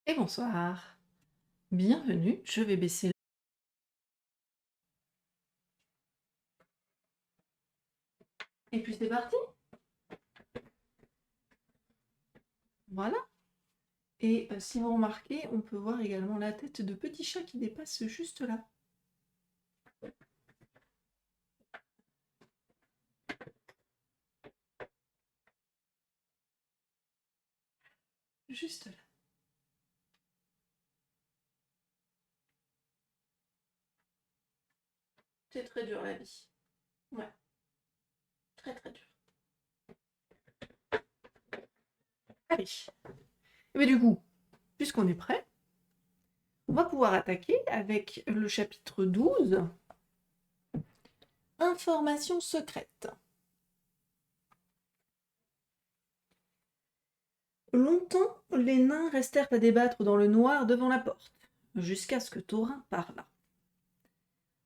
Et bonsoir. Bienvenue, je vais baisser et puis c'est parti. Voilà. Et si vous remarquez, on peut voir également la tête de petit chat qui dépasse juste là. Juste là. C'est très dur la vie. Ouais, très très dur. Allez. Mais du coup, puisqu'on est prêt, on va pouvoir attaquer avec le chapitre 12. Information secrète. Longtemps, les nains restèrent à débattre dans le noir devant la porte, jusqu'à ce que Thorin parlât.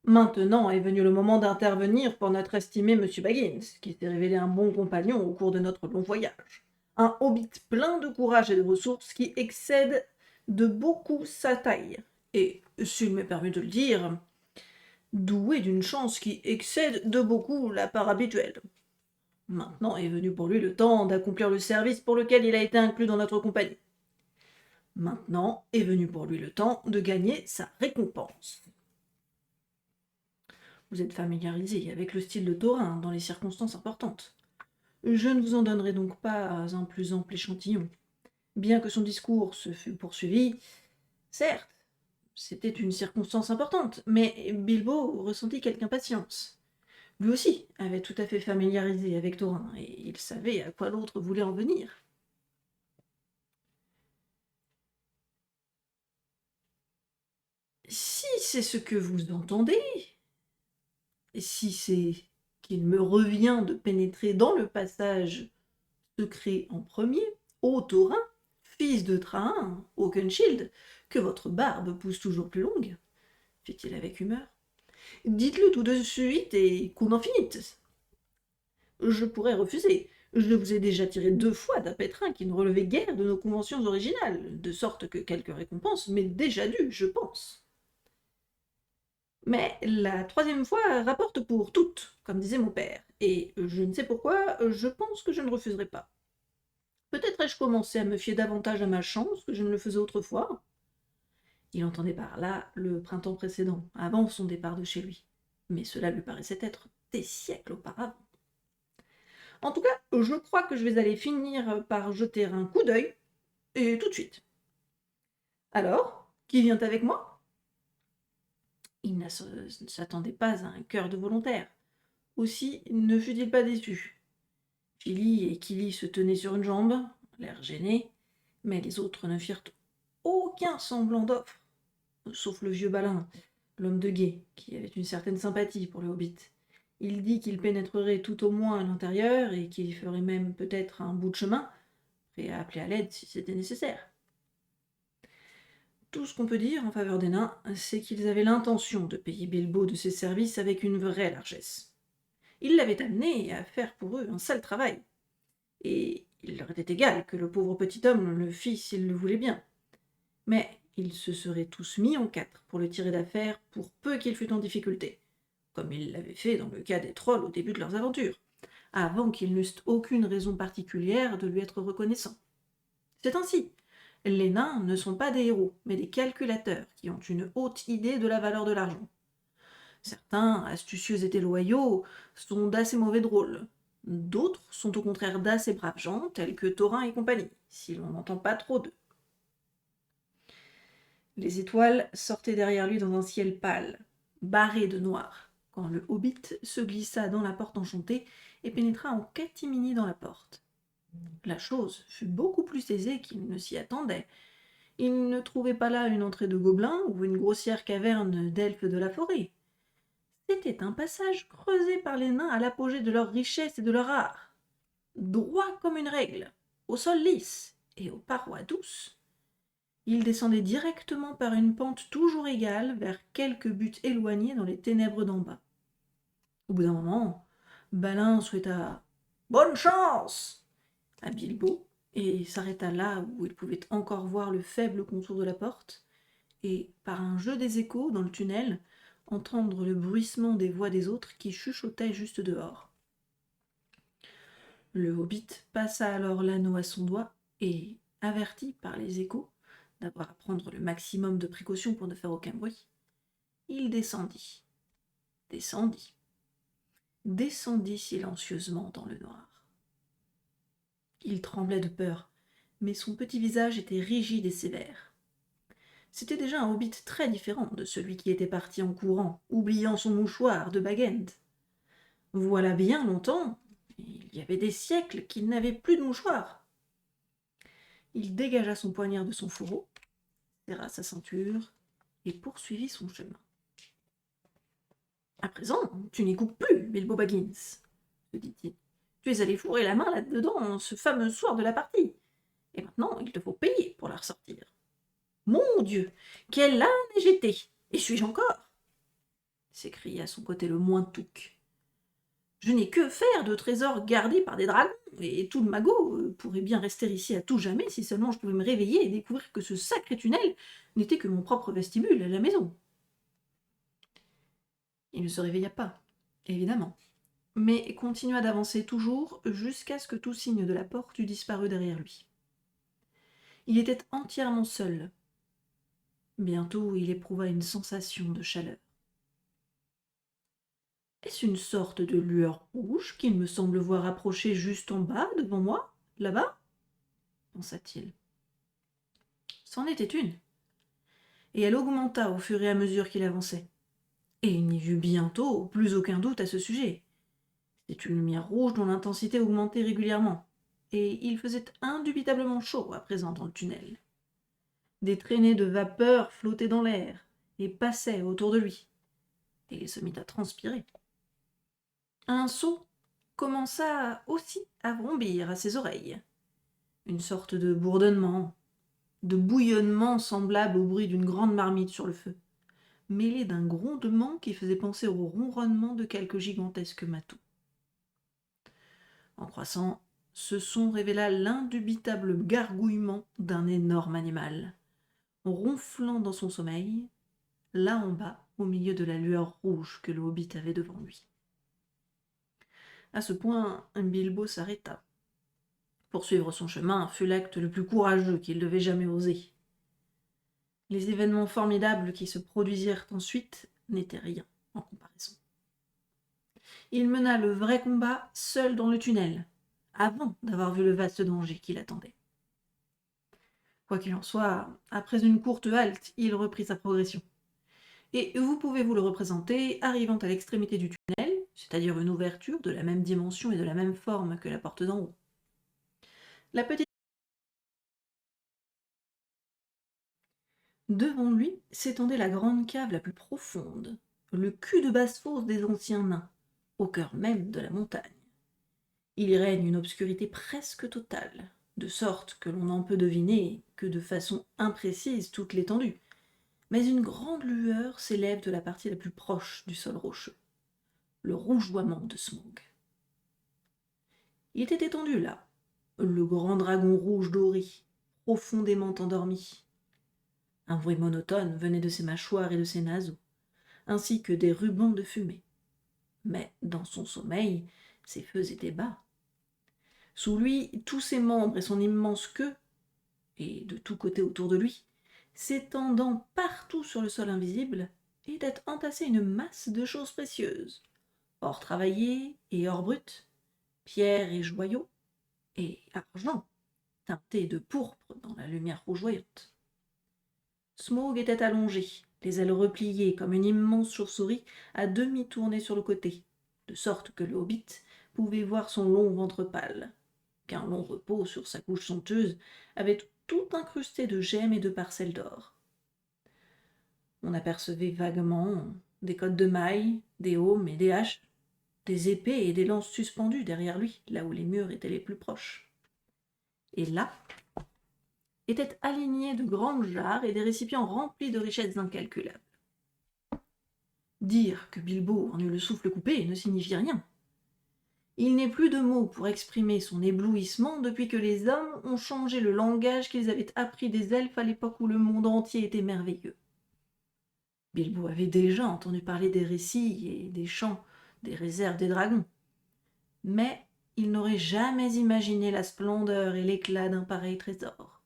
Maintenant est venu le moment d'intervenir pour notre estimé Monsieur Baggins, qui s'est révélé un bon compagnon au cours de notre long voyage. Un hobbit plein de courage et de ressources qui excède de beaucoup sa taille. Et, s'il m'est permis de le dire, doué d'une chance qui excède de beaucoup la part habituelle. Maintenant est venu pour lui le temps d'accomplir le service pour lequel il a été inclus dans notre compagnie. Maintenant est venu pour lui le temps de gagner sa récompense. Vous êtes familiarisé avec le style de Thorin dans les circonstances importantes. Je ne vous en donnerai donc pas un plus ample échantillon. Bien que son discours se fût poursuivi, certes, c'était une circonstance importante, mais Bilbo ressentit quelque impatience. Lui aussi avait tout à fait familiarisé avec Thorin, et il savait à quoi l'autre voulait en venir. Si c'est ce que vous entendez, et si c'est qu'il me revient de pénétrer dans le passage secret en premier, ô Thorin, fils de Trahin, Oakenshield, que votre barbe pousse toujours plus longue, fit-il avec humeur. Dites-le tout de suite et qu'on en finisse. Je pourrais refuser. Je vous ai déjà tiré 2 fois d'un pétrin qui ne relevait guère de nos conventions originales, de sorte que quelque récompense m'est déjà due, je pense. Mais la 3e fois rapporte pour toutes, comme disait mon père, et je ne sais pourquoi, je pense que je ne refuserai pas. Peut-être ai-je commencé à me fier davantage à ma chance que je ne le faisais autrefois. Il entendait par là le printemps précédent, avant son départ de chez lui. Mais cela lui paraissait être des siècles auparavant. En tout cas, je crois que je vais aller finir par jeter un coup d'œil, et tout de suite. Alors, qui vient avec moi? Il ne s'attendait pas à un cœur de volontaire. Aussi ne fut-il pas déçu. Philly et Killy se tenaient sur une jambe, l'air gênés, mais les autres ne firent aucun semblant d'offre, sauf le vieux Balin, l'homme de guet, qui avait une certaine sympathie pour le hobbit. Il dit qu'il pénétrerait tout au moins à l'intérieur et qu'il ferait même peut-être un bout de chemin, prêt à appeler à l'aide si c'était nécessaire. Tout ce qu'on peut dire en faveur des nains, c'est qu'ils avaient l'intention de payer Bilbo de ses services avec une vraie largesse. Ils l'avaient amené à faire pour eux un sale travail, et il leur était égal que le pauvre petit homme le fît s'il le voulait bien. Mais ils se seraient tous mis en 4 pour le tirer d'affaire pour peu qu'il fût en difficulté, comme ils l'avaient fait dans le cas des trolls au début de leurs aventures, avant qu'ils n'eussent aucune raison particulière de lui être reconnaissants. C'est ainsi. Les nains ne sont pas des héros, mais des calculateurs qui ont une haute idée de la valeur de l'argent. Certains, astucieux et loyaux, sont d'assez mauvais drôles. D'autres sont au contraire d'assez braves gens, tels que Thorin et compagnie, si l'on n'entend pas trop d'eux. Les étoiles sortaient derrière lui dans un ciel pâle, barré de noir, quand le hobbit se glissa dans la porte enchantée et pénétra en catimini dans la porte. La chose fut beaucoup plus aisée qu'il ne s'y attendait. Il ne trouvait pas là une entrée de gobelins ou une grossière caverne d'elfes de la forêt. C'était un passage creusé par les nains à l'apogée de leur richesse et de leur art, droit comme une règle, au sol lisse et aux parois douces. Il descendait directement par une pente toujours égale vers quelque but éloigné dans les ténèbres d'en bas. Au bout d'un moment, Balin souhaita « Bonne chance !» à Bilbo, et s'arrêta là où il pouvait encore voir le faible contour de la porte, et, par un jeu des échos dans le tunnel, entendre le bruissement des voix des autres qui chuchotaient juste dehors. Le hobbit passa alors l'anneau à son doigt, et, averti par les échos d'avoir à prendre le maximum de précautions pour ne faire aucun bruit, il descendit, descendit silencieusement dans le noir. Il tremblait de peur, mais son petit visage était rigide et sévère. C'était déjà un hobbit très différent de celui qui était parti en courant, oubliant son mouchoir de Bag-End. Voilà bien longtemps, il y avait des siècles qu'il n'avait plus de mouchoir. Il dégagea son poignard de son fourreau, serra sa ceinture et poursuivit son chemin. « À présent, tu n'y coupes plus, Bilbo Baggins, se dit-il. Tu es allé fourrer la main là-dedans ce fameux soir de la partie, et maintenant il te faut payer pour la ressortir. Mon Dieu, quelle âne ai-je été, et suis-je encore ?» s'écria à son côté le Mointouk. « Je n'ai que faire de trésors gardés par des dragons, et tout le magot pourrait bien rester ici à tout jamais si seulement je pouvais me réveiller et découvrir que ce sacré tunnel n'était que mon propre vestibule à la maison. » Il ne se réveilla pas, évidemment, mais continua d'avancer toujours jusqu'à ce que tout signe de la porte eût disparu derrière lui. Il était entièrement seul. Bientôt, il éprouva une sensation de chaleur. « Est-ce une sorte de lueur rouge qu'il me semble voir approcher juste en bas, devant moi, là-bas ?» pensa-t-il. C'en était une, et elle augmenta au fur et à mesure qu'il avançait. Et il n'y eut bientôt plus aucun doute à ce sujet. C'était une lumière rouge dont l'intensité augmentait régulièrement, et il faisait indubitablement chaud à présent dans le tunnel. Des traînées de vapeur flottaient dans l'air et passaient autour de lui, et il se mit à transpirer. Un son commença aussi à vrombir à ses oreilles. Une sorte de bourdonnement, de bouillonnement semblable au bruit d'une grande marmite sur le feu, mêlé d'un grondement qui faisait penser au ronronnement de quelque gigantesque matou. En croissant, ce son révéla l'indubitable gargouillement d'un énorme animal, ronflant dans son sommeil, là en bas, au milieu de la lueur rouge que le hobbit avait devant lui. À ce point, Bilbo s'arrêta. Poursuivre son chemin fut l'acte le plus courageux qu'il devait jamais oser. Les événements formidables qui se produisirent ensuite n'étaient rien en comparaison. Il mena le vrai combat seul dans le tunnel, avant d'avoir vu le vaste danger qui l'attendait. Quoi qu'il en soit, après une courte halte, il reprit sa progression. Et vous pouvez vous le représenter arrivant à l'extrémité du tunnel, c'est-à-dire une ouverture de la même dimension et de la même forme que la porte d'en haut. La petite... Devant lui s'étendait la grande cave la plus profonde, le cul de basse-fosse des anciens nains, au cœur même de la montagne. Il y règne une obscurité presque totale, de sorte que l'on n'en peut deviner que de façon imprécise toute l'étendue, mais une grande lueur s'élève de la partie la plus proche du sol rocheux, le rougeoiement de Smaug. Il était étendu là, le grand dragon rouge doré, profondément endormi. Un bruit monotone venait de ses mâchoires et de ses naseaux, ainsi que des rubans de fumée. Mais dans son sommeil, ses feux étaient bas. Sous lui, tous ses membres et son immense queue, et de tous côtés autour de lui, s'étendant partout sur le sol invisible, était entassée une masse de choses précieuses, or travaillées et or brutes, pierres et joyaux, et argent, teinté de pourpre dans la lumière rougeoyante. Smaug était allongé, les ailes repliées comme une immense chauve-souris, à demi tournée sur le côté, de sorte que le hobbit pouvait voir son long ventre pâle, qu'un long repos sur sa couche somptueuse avait tout incrusté de gemmes et de parcelles d'or. On apercevait vaguement des cottes de mailles, des aumes et des haches, des épées et des lances suspendues derrière lui, là où les murs étaient les plus proches. Et là, étaient alignés de grandes jarres et des récipients remplis de richesses incalculables. Dire que Bilbo en eut le souffle coupé ne signifie rien. Il n'est plus de mots pour exprimer son éblouissement depuis que les hommes ont changé le langage qu'ils avaient appris des elfes à l'époque où le monde entier était merveilleux. Bilbo avait déjà entendu parler des récits et des chants des réserves des dragons, mais il n'aurait jamais imaginé la splendeur et l'éclat d'un pareil trésor.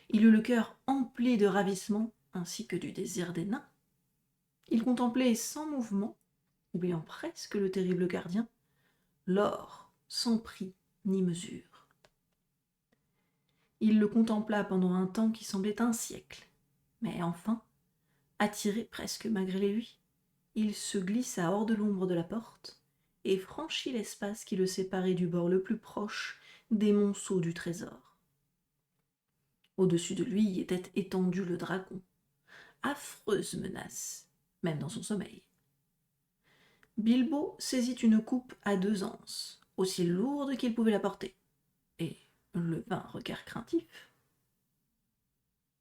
Il eut le cœur empli de ravissement ainsi que du désir des nains. Il contemplait sans mouvement, oubliant presque le terrible gardien, l'or sans prix ni mesure. Il le contempla pendant un temps qui semblait un siècle, mais enfin, attiré presque malgré lui, il se glissa hors de l'ombre de la porte et franchit l'espace qui le séparait du bord le plus proche des monceaux du trésor. Au-dessus de lui était étendu le dragon, affreuse menace, même dans son sommeil. Bilbo saisit une coupe à 2 anses, aussi lourde qu'il pouvait la porter, et leva un regard craintif.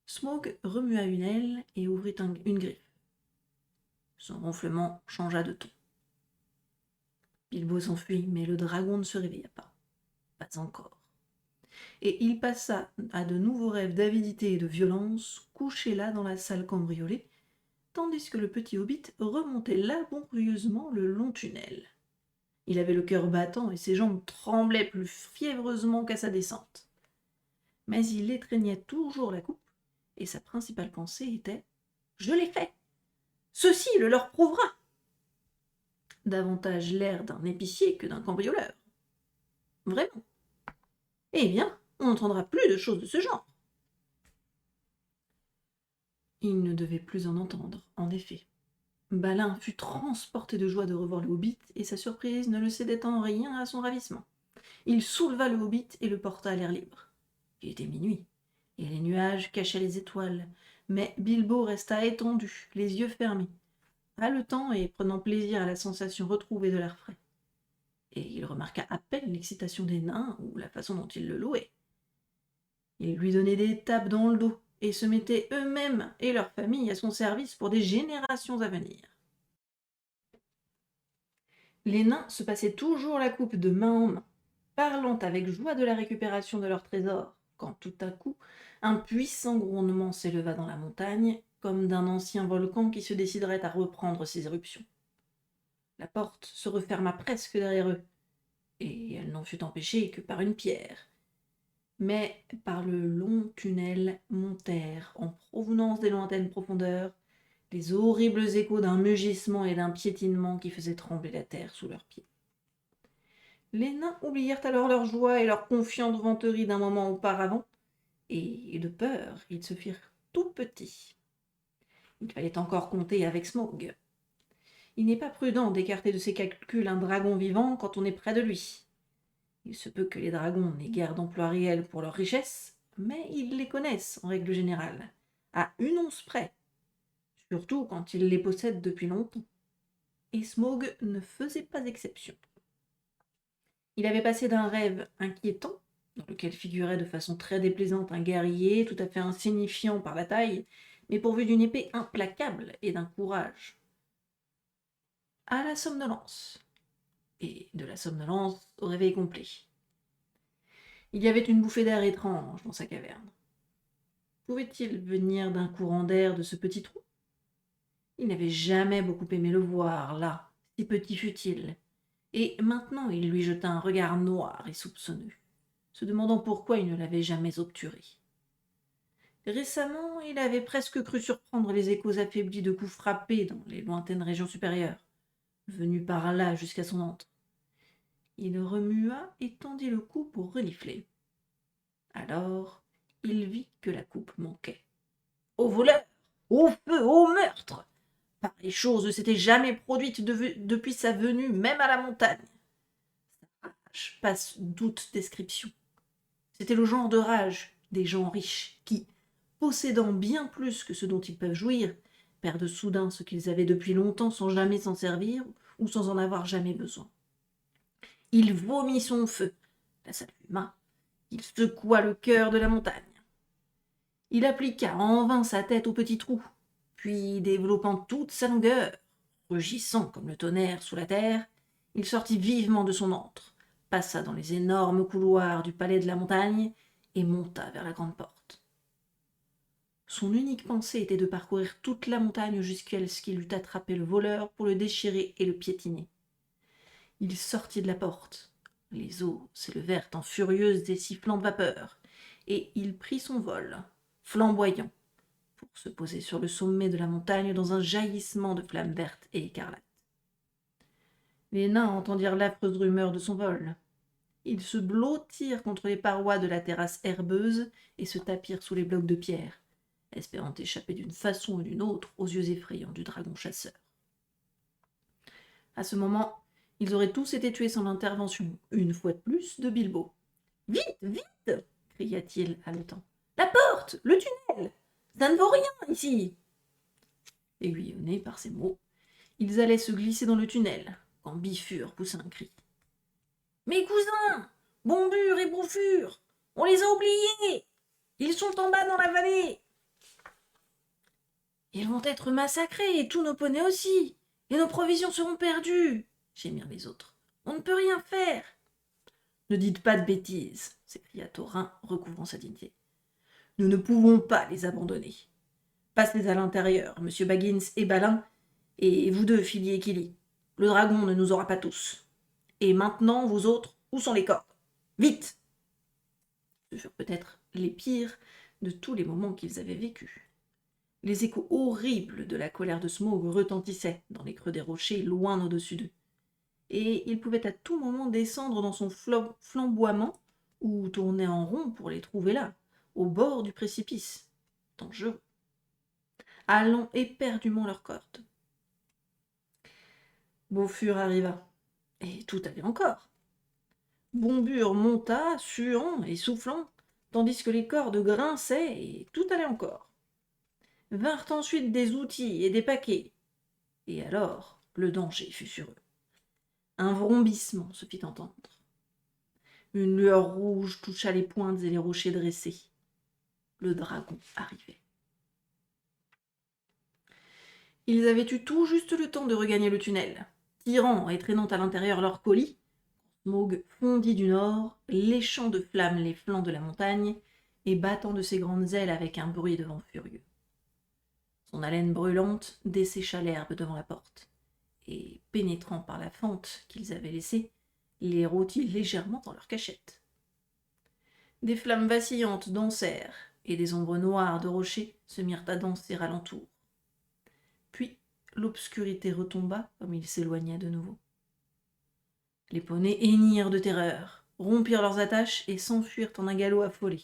Smaug remua une aile et ouvrit une griffe. Son ronflement changea de ton. Bilbo s'enfuit, mais le dragon ne se réveilla pas. Pas encore. Et il passa à de nouveaux rêves d'avidité et de violence, couché là dans la salle cambriolée, tandis que le petit hobbit remontait laborieusement le long tunnel. Il avait le cœur battant et ses jambes tremblaient plus fiévreusement qu'à sa descente. Mais il étreignait toujours la coupe, et sa principale pensée était « Je l'ai fait! Ceci le leur prouvera !» Davantage l'air d'un épicier que d'un cambrioleur. Vraiment. Eh bien, on n'entendra plus de choses de ce genre. Il ne devait plus en entendre, en effet. Balin fut transporté de joie de revoir le hobbit, et sa surprise ne le cédait en rien à son ravissement. Il souleva le hobbit et le porta à l'air libre. Il était minuit, et les nuages cachaient les étoiles, mais Bilbo resta étendu, les yeux fermés, haletant et prenant plaisir à la sensation retrouvée de l'air frais. Et il remarqua à peine l'excitation des nains ou la façon dont ils le louaient. Ils lui donnaient des tapes dans le dos et se mettaient eux-mêmes et leur famille à son service pour des générations à venir. Les nains se passaient toujours la coupe de main en main, parlant avec joie de la récupération de leur trésor, quand tout à coup un puissant grondement s'éleva dans la montagne, comme d'un ancien volcan qui se déciderait à reprendre ses éruptions. La porte se referma presque derrière eux, et elle n'en fut empêchée que par une pierre. Mais par le long tunnel montèrent, en provenance des lointaines profondeurs, les horribles échos d'un mugissement et d'un piétinement qui faisaient trembler la terre sous leurs pieds. Les nains oublièrent alors leur joie et leur confiante vanterie d'un moment auparavant, et de peur, ils se firent tout petits. Il fallait encore compter avec Smaug. Il n'est pas prudent d'écarter de ses calculs un dragon vivant quand on est près de lui. Il se peut que les dragons n'aient guère d'emploi réel pour leur richesse, mais ils les connaissent en règle générale, à 1 once près, surtout quand ils les possèdent depuis longtemps. Et Smaug ne faisait pas exception. Il avait passé d'un rêve inquiétant, dans lequel figurait de façon très déplaisante un guerrier tout à fait insignifiant par la taille, mais pourvu d'une épée implacable et d'un courage, à la somnolence, et de la somnolence au réveil complet. Il y avait une bouffée d'air étrange dans sa caverne. Pouvait-il venir d'un courant d'air de ce petit trou? Il n'avait jamais beaucoup aimé le voir, là, si petit fut-il, et maintenant il lui jeta un regard noir et soupçonneux, se demandant pourquoi il ne l'avait jamais obturé. Récemment, il avait presque cru surprendre les échos affaiblis de coups frappés dans les lointaines régions supérieures, venus par là jusqu'à son antre. Il remua et tendit le cou pour renifler. Alors, il vit que la coupe manquait. Au voleur! Au feu! Au meurtre! Pareille chose ne s'était jamais produite depuis sa venue, même à la montagne. Sa rage passe toute description. C'était le genre de rage des gens riches qui, possédant bien plus que ce dont ils peuvent jouir, perdent soudain ce qu'ils avaient depuis longtemps sans jamais s'en servir ou sans en avoir jamais besoin. Il vomit son feu, la salle fuma, il secoua le cœur de la montagne. Il appliqua en vain sa tête au petit trou, puis, développant toute sa longueur, rugissant comme le tonnerre sous la terre, Il sortit vivement de son antre, passa dans les énormes couloirs du palais de la montagne et monta vers la grande porte. Son unique pensée était de parcourir toute la montagne jusqu'à ce qu'il eût attrapé le voleur pour le déchirer et le piétiner. Il sortit de la porte. Les eaux s'élevèrent en furieuses et sifflantes vapeurs, et il prit son vol, flamboyant, pour se poser sur le sommet de la montagne dans un jaillissement de flammes vertes et écarlates. Les nains entendirent l'affreuse rumeur de son vol. Ils se blottirent contre les parois de la terrasse herbeuse et se tapirent sous les blocs de pierre, espérant échapper d'une façon ou d'une autre aux yeux effrayants du dragon chasseur. À ce moment, ils auraient tous été tués sans l'intervention, une fois de plus, de Bilbo. « Vite, vite !» cria-t-il haletant. « La porte, le tunnel, ça ne vaut rien ici !» Aiguillonnés par ces mots, ils allaient se glisser dans le tunnel, quand Bifur poussa un cri. « Mes cousins, Bombur et Bouffur, on les a oubliés! Ils sont en bas dans la vallée! » « Ils vont être massacrés, et tous nos poneys aussi, et nos provisions seront perdues !» gémirent les autres. « On ne peut rien faire !»« Ne dites pas de bêtises !» s'écria Thorin, recouvrant sa dignité. « Nous ne pouvons pas les abandonner. Passez à l'intérieur, monsieur Baggins et Balin, et vous deux, Fili et Kili. Le dragon ne nous aura pas tous. Et maintenant, vous autres, où sont les cordes? Vite !» Ce furent peut-être les pires de tous les moments qu'ils avaient vécus. Les échos horribles de la colère de Smaug retentissaient dans les creux des rochers loin au-dessus d'eux. Et il pouvait à tout moment descendre dans son flamboiement ou tourner en rond pour les trouver là, au bord du précipice, dangereux, allant éperdument leurs cordes. Bofur arriva, et tout allait encore. Bombur monta, suant et soufflant, tandis que les cordes grinçaient et tout allait encore. Vinrent ensuite des outils et des paquets, et alors le danger fut sur eux. Un vrombissement se fit entendre. Une lueur rouge toucha les pointes et les rochers dressés. Le dragon arrivait. Ils avaient eu tout juste le temps de regagner le tunnel, tirant et traînant à l'intérieur leur colis. Smaug fondit du nord, léchant de flammes les flancs de la montagne et battant de ses grandes ailes avec un bruit de vent furieux. Son haleine brûlante dessécha l'herbe devant la porte, et, pénétrant par la fente qu'ils avaient laissée, les rôtit légèrement dans leur cachette. Des flammes vacillantes dansèrent, et des ombres noires de rochers se mirent à danser alentour. Puis l'obscurité retomba comme ils s'éloignaient de nouveau. Les poneys hennirent de terreur, rompirent leurs attaches et s'enfuirent en un galop affolé.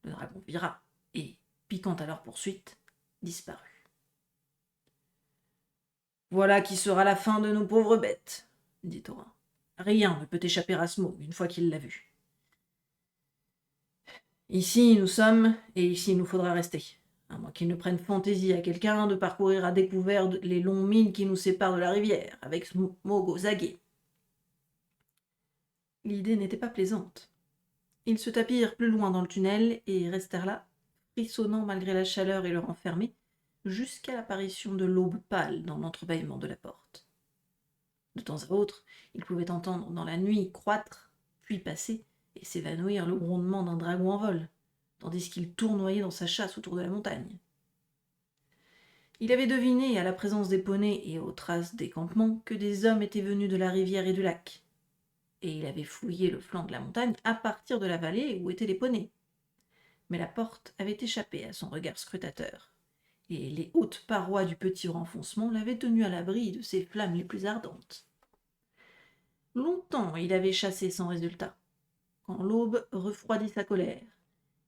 Le dragon vira, et, piquant à leur poursuite, disparut. « Voilà qui sera la fin de nos pauvres bêtes, » dit Thorin. « Rien ne peut échapper à Smaug une fois qu'il l'a vu. Ici nous sommes, et ici il nous faudra rester, à moins qu'il ne prenne fantaisie à quelqu'un de parcourir à découvert les longues milles qui nous séparent de la rivière, avec Smaug aux aguets. » L'idée n'était pas plaisante. Ils se tapirent plus loin dans le tunnel et restèrent là, frissonnant malgré la chaleur et leur enfermé, jusqu'à l'apparition de l'aube pâle dans l'entrebâillement de la porte. De temps à autre, ils pouvaient entendre dans la nuit croître, puis passer, et s'évanouir le grondement d'un dragon en vol, tandis qu'il tournoyait dans sa chasse autour de la montagne. Il avait deviné, à la présence des poneys et aux traces des campements, que des hommes étaient venus de la rivière et du lac, et il avait fouillé le flanc de la montagne à partir de la vallée où étaient les poneys. Mais la porte avait échappé à son regard scrutateur, et les hautes parois du petit renfoncement l'avaient tenu à l'abri de ses flammes les plus ardentes. Longtemps il avait chassé sans résultat, quand l'aube refroidit sa colère,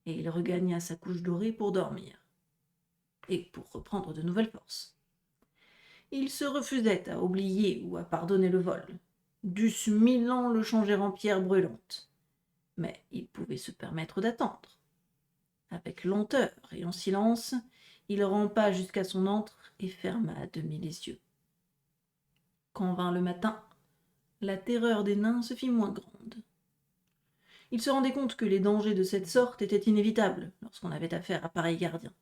et il regagna sa couche dorée pour dormir, et pour reprendre de nouvelles forces. Il se refusait à oublier ou à pardonner le vol, dussent 1000 ans le changer en pierre brûlante, mais il pouvait se permettre d'attendre. Avec lenteur et en silence, il rampa jusqu'à son antre et ferma à demi les yeux. Quand vint le matin, la terreur des nains se fit moins grande. Il se rendait compte que les dangers de cette sorte étaient inévitables lorsqu'on avait affaire à pareil gardien,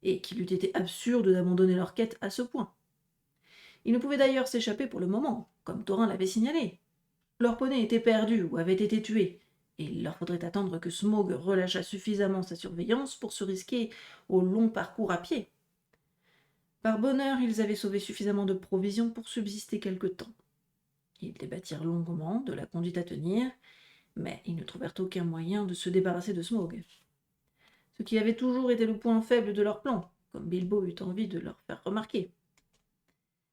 et qu'il eût été absurde d'abandonner leur quête à ce point. Ils ne pouvaient d'ailleurs s'échapper pour le moment, comme Thorin l'avait signalé. Leur poney était perdu ou avait été tué, et il leur faudrait attendre que Smaug relâchât suffisamment sa surveillance pour se risquer au long parcours à pied. Par bonheur, ils avaient sauvé suffisamment de provisions pour subsister quelque temps. Ils débattirent longuement de la conduite à tenir, mais ils ne trouvèrent aucun moyen de se débarrasser de Smaug. Ce qui avait toujours été le point faible de leur plan, comme Bilbo eut envie de leur faire remarquer.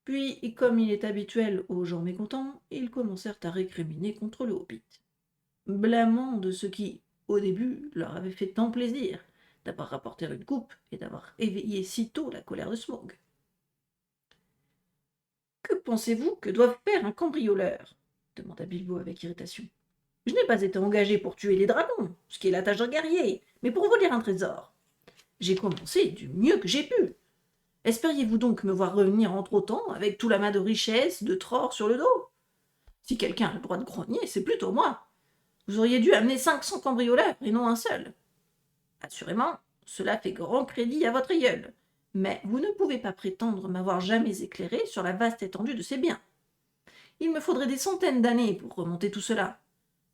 Puis, comme il est habituel aux gens mécontents, ils commencèrent à récriminer contre le Hobbit, blâmant de ce qui, au début, leur avait fait tant plaisir, d'avoir rapporté une coupe et d'avoir éveillé si tôt la colère de Smaug. « Que pensez-vous que doive faire un cambrioleur » demanda Bilbo avec irritation. « Je n'ai pas été engagé pour tuer les dragons, ce qui est la tâche d'un guerrier, mais pour voler un trésor. J'ai commencé du mieux que j'ai pu. Espériez-vous donc me voir revenir entre-temps avec tout l'amas de richesses, de trors sur le dos? Si quelqu'un a le droit de grogner, c'est plutôt moi. Vous auriez dû amener 500 cambrioleurs et non un seul. Assurément, cela fait grand crédit à votre aïeul, mais vous ne pouvez pas prétendre m'avoir jamais éclairé sur la vaste étendue de ses biens. Il me faudrait des centaines d'années pour remonter tout cela.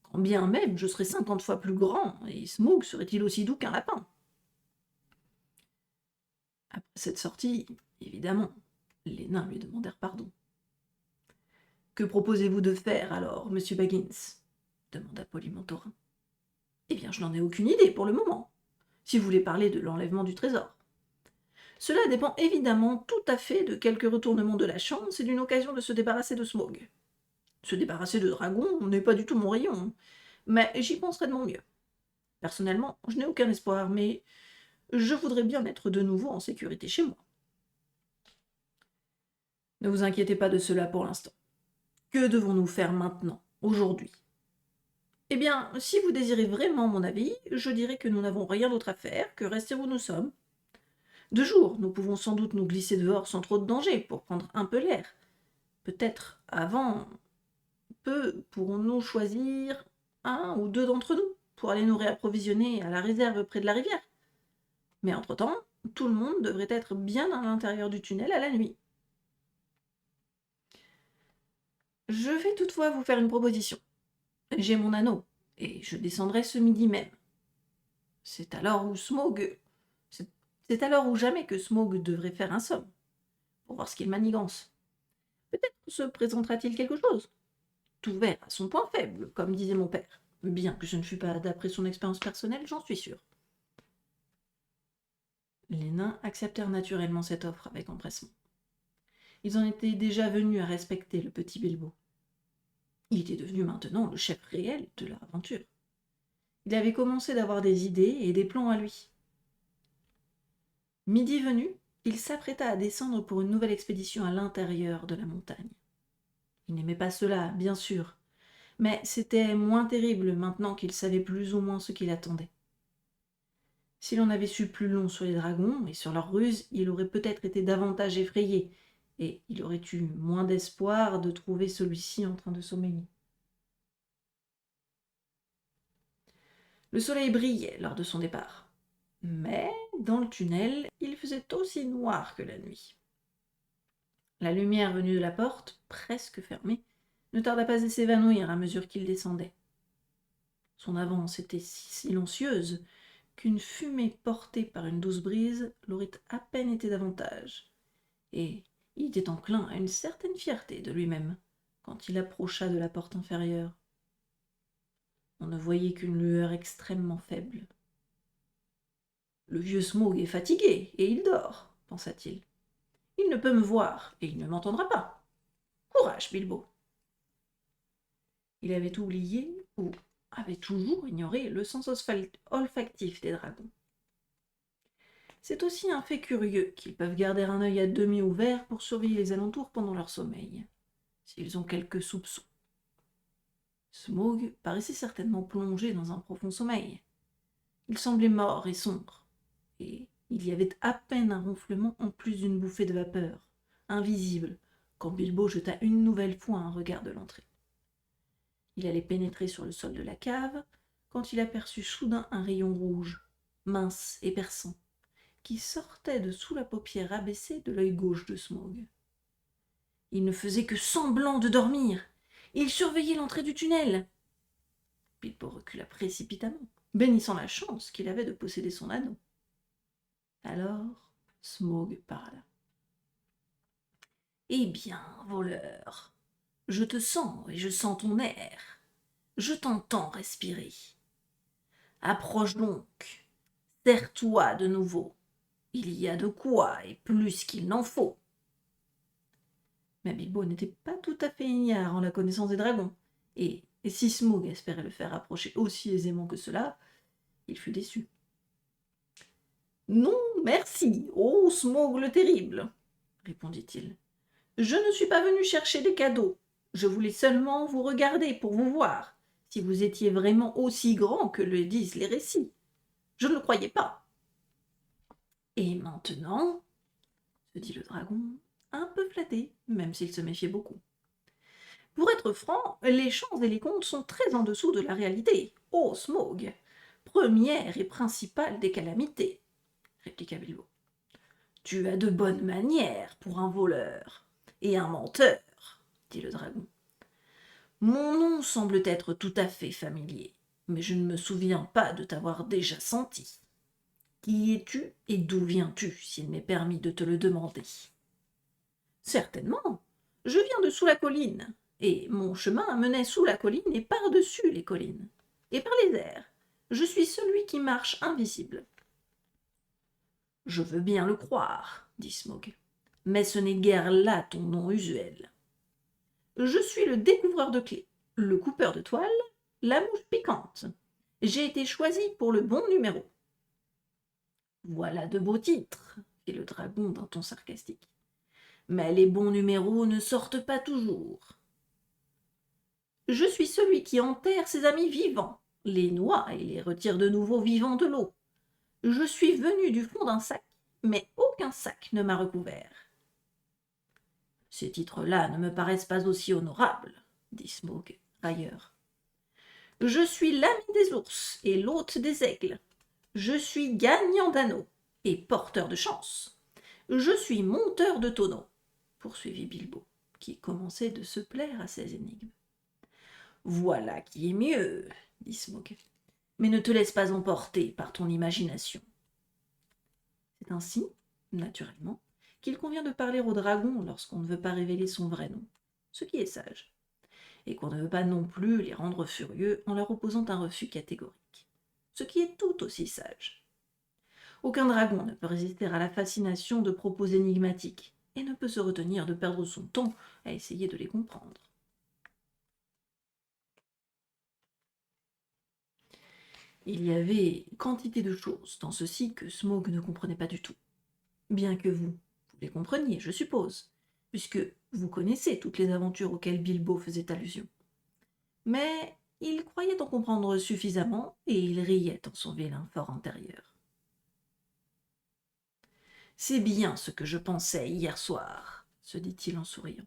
Quand bien même je serais 50 fois plus grand, et Smaug serait-il aussi doux qu'un lapin? Après cette sortie, évidemment, les nains lui demandèrent pardon. « Que proposez-vous de faire alors, monsieur Baggins » demanda poliment Thorin. « Eh bien, je n'en ai aucune idée pour le moment, si vous voulez parler de l'enlèvement du trésor. Cela dépend évidemment tout à fait de quelques retournements de la chance et d'une occasion de se débarrasser de Smaug. Se débarrasser de dragons n'est pas du tout mon rayon, mais j'y penserai de mon mieux. Personnellement, je n'ai aucun espoir, mais je voudrais bien être de nouveau en sécurité chez moi. » Ne vous inquiétez pas de cela pour l'instant. Que devons-nous faire maintenant, aujourd'hui? Eh bien, si vous désirez vraiment mon avis, je dirais que nous n'avons rien d'autre à faire que rester où nous sommes. De jour, nous pouvons sans doute nous glisser dehors sans trop de danger pour prendre un peu l'air. Peut-être avant peu pourrons-nous choisir un ou deux d'entre nous pour aller nous réapprovisionner à la réserve près de la rivière. Mais entre-temps, tout le monde devrait être bien à l'intérieur du tunnel à la nuit. Je vais toutefois vous faire une proposition. J'ai mon anneau, et je descendrai ce midi même. C'est alors où jamais que Smaug devrait faire un somme, pour voir ce qu'il manigance. Peut-être se présentera-t-il quelque chose. Tout vert à son point faible, comme disait mon père. Bien que ce ne fût pas d'après son expérience personnelle, j'en suis sûr. Les nains acceptèrent naturellement cette offre avec empressement. Ils en étaient déjà venus à respecter le petit Bilbo. Il était devenu maintenant le chef réel de leur aventure. Il avait commencé d'avoir des idées et des plans à lui. Midi venu, il s'apprêta à descendre pour une nouvelle expédition à l'intérieur de la montagne. Il n'aimait pas cela, bien sûr, mais c'était moins terrible maintenant qu'il savait plus ou moins ce qu'il attendait. Si l'on avait su plus long sur les dragons et sur leurs ruses, il aurait peut-être été davantage effrayé, et il aurait eu moins d'espoir de trouver celui-ci en train de sommeiller. Le soleil brillait lors de son départ, mais dans le tunnel, il faisait aussi noir que la nuit. La lumière venue de la porte, presque fermée, ne tarda pas à s'évanouir à mesure qu'il descendait. Son avance était si silencieuse qu'une fumée portée par une douce brise l'aurait à peine été davantage, et il était enclin à une certaine fierté de lui-même quand il approcha de la porte inférieure. On ne voyait qu'une lueur extrêmement faible. « Le vieux Smaug est fatigué, et il dort, » pensa-t-il. « Il ne peut me voir, et il ne m'entendra pas. Courage, Bilbo !» Il avait oublié, ou avait toujours ignoré, le sens olfactif des dragons. C'est aussi un fait curieux qu'ils peuvent garder un œil à demi ouvert pour surveiller les alentours pendant leur sommeil, s'ils ont quelques soupçons. Smaug paraissait certainement plongé dans un profond sommeil. Il semblait mort et sombre, et il y avait à peine un ronflement en plus d'une bouffée de vapeur, invisible, quand Bilbo jeta une nouvelle fois un regard de l'entrée. Il allait pénétrer sur le sol de la cave, quand il aperçut soudain un rayon rouge, mince et perçant, qui sortait de sous la paupière abaissée de l'œil gauche de Smaug. Il ne faisait que semblant de dormir. Il surveillait l'entrée du tunnel. Bilbo recula précipitamment, bénissant la chance qu'il avait de posséder son anneau. Alors, Smaug parla. « Eh bien, voleur, je te sens et je sens ton air. Je t'entends respirer. Approche donc, serre-toi de nouveau. Il y a de quoi et plus qu'il n'en faut. » Mais Bilbo n'était pas tout à fait ignare en la connaissance des dragons, et si Smaug espérait le faire approcher aussi aisément que cela, il fut déçu. « Non, merci, ô Smaug le terrible, répondit-il. Je ne suis pas venu chercher des cadeaux. Je voulais seulement vous regarder pour vous voir, si vous étiez vraiment aussi grand que le disent les récits. Je ne le croyais pas. Et maintenant, se dit le dragon, un peu flatté, même s'il se méfiait beaucoup. Pour être franc, les chants et les contes sont très en dessous de la réalité. Ô Smaug, première et principale des calamités, répliqua Bilbo. Tu as de bonnes manières pour un voleur et un menteur, dit le dragon. Mon nom semble être tout à fait familier, mais je ne me souviens pas de t'avoir déjà senti. Qui es-tu et d'où viens-tu, s'il m'est permis de te le demander? Certainement, je viens de sous la colline, et mon chemin menait sous la colline et par-dessus les collines, et par les airs. Je suis celui qui marche invisible. Je veux bien le croire, dit Smaug, mais ce n'est guère là ton nom usuel. Je suis le découvreur de clés, le coupeur de toile, la mouche piquante. J'ai été choisi pour le bon numéro. Voilà de beaux titres, fit le dragon d'un ton sarcastique. Mais les bons numéros ne sortent pas toujours. Je suis celui qui enterre ses amis vivants, les noie et les retire de nouveau vivants de l'eau. Je suis venu du fond d'un sac, mais aucun sac ne m'a recouvert. Ces titres-là ne me paraissent pas aussi honorables, dit Smaug, railleur. Je suis l'ami des ours et l'hôte des aigles. Je suis gagnant d'anneaux et porteur de chance. Je suis monteur de tonneaux, poursuivit Bilbo, qui commençait de se plaire à ces énigmes. Voilà qui est mieux, dit Smaug, mais ne te laisse pas emporter par ton imagination. C'est ainsi, naturellement, qu'il convient de parler au dragon lorsqu'on ne veut pas révéler son vrai nom, ce qui est sage, et qu'on ne veut pas non plus les rendre furieux en leur opposant un refus catégorique, ce qui est tout aussi sage. Aucun dragon ne peut résister à la fascination de propos énigmatiques, et ne peut se retenir de perdre son temps à essayer de les comprendre. Il y avait quantité de choses dans ceci que Smaug ne comprenait pas du tout. Bien que vous les compreniez, je suppose, puisque vous connaissez toutes les aventures auxquelles Bilbo faisait allusion. Mais il croyait en comprendre suffisamment, et il riait en son vilain fort intérieur. « C'est bien ce que je pensais hier soir, se dit-il en souriant.